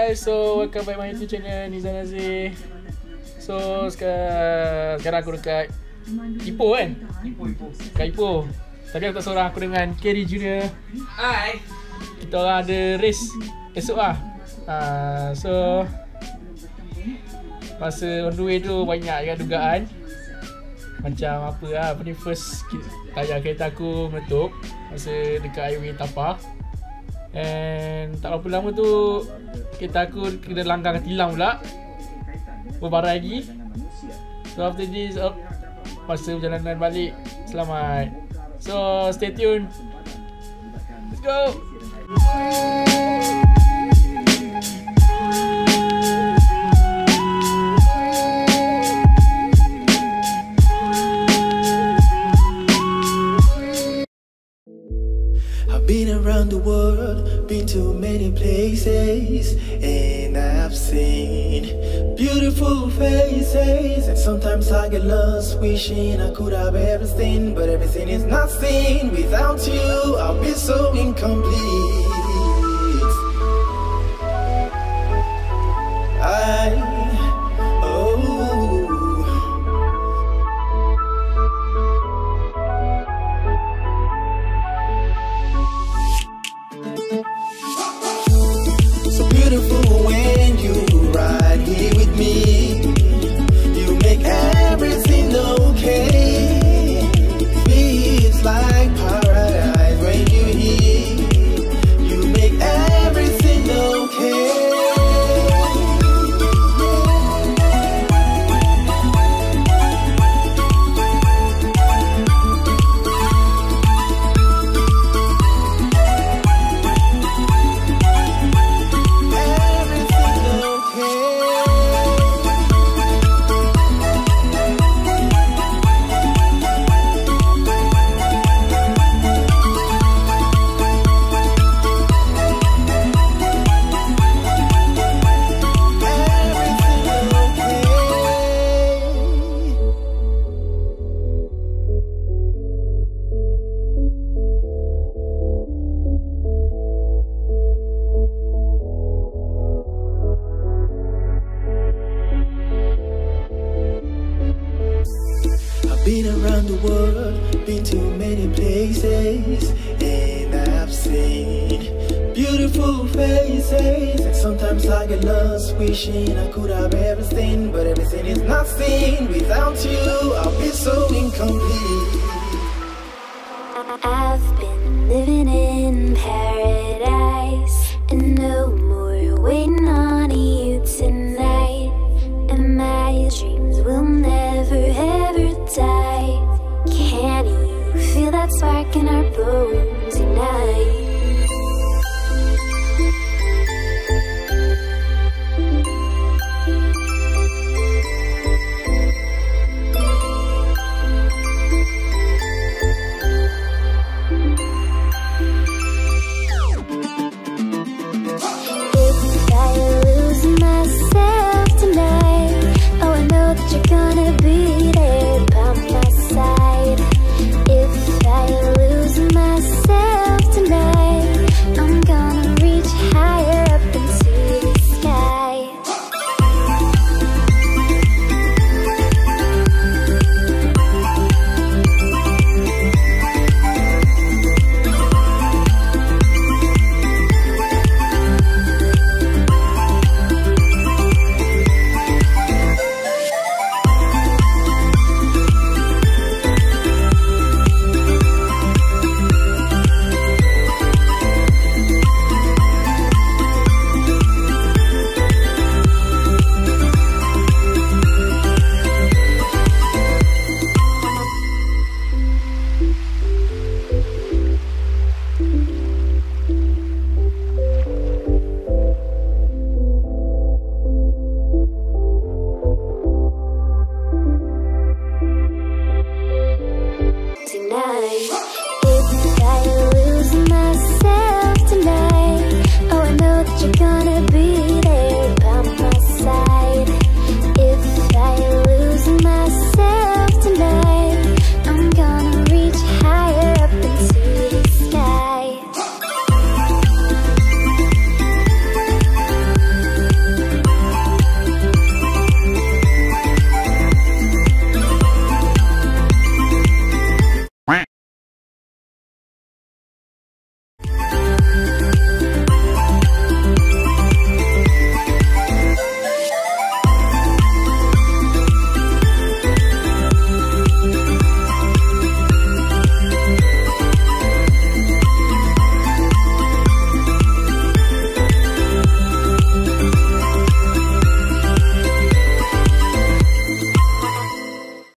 guys, so welcome back my YouTube channel Nizam Nazir. So sekarang aku dekat Ipoh kan? Dekat Ipoh. Tapi aku tak seorang, aku dengan Kerry Junior. Hai. Kita orang ada race esok lah. So masa on the way tu banyak kan dugaan. Macam apa ni, first tayar kereta aku meletup masa dekat highway Tapah. And tak berapa lama tu kereta aku kena langgar tilang pula, berbarai lagi. So after this masa perjalanan balik selamat. So stay tuned. Let's go. Been around the world, been to many places, and I've seen beautiful faces. And sometimes I get lost, wishing I could have everything, but everything is nothing without you. I'll be so incomplete. Beautiful when you ride here with me. You make everything okay. Feels like paradise when you're here. You make everything okay. Been around the world, been to many places, and I've seen beautiful faces. And sometimes I get lost, wishing I could have everything, but everything is nothing without you. I'll be so incomplete. I've been living in paradise, and no more waiting on you tonight. And my dreams will never ever die. Can you feel that spark in our bones tonight? If I lose myself tonight, oh, I know that you're gonna be there by my side. If I lose myself tonight, I'm gonna reach higher up into the sky. Tonight, if I lose myself tonight, oh, I know that you're gonna be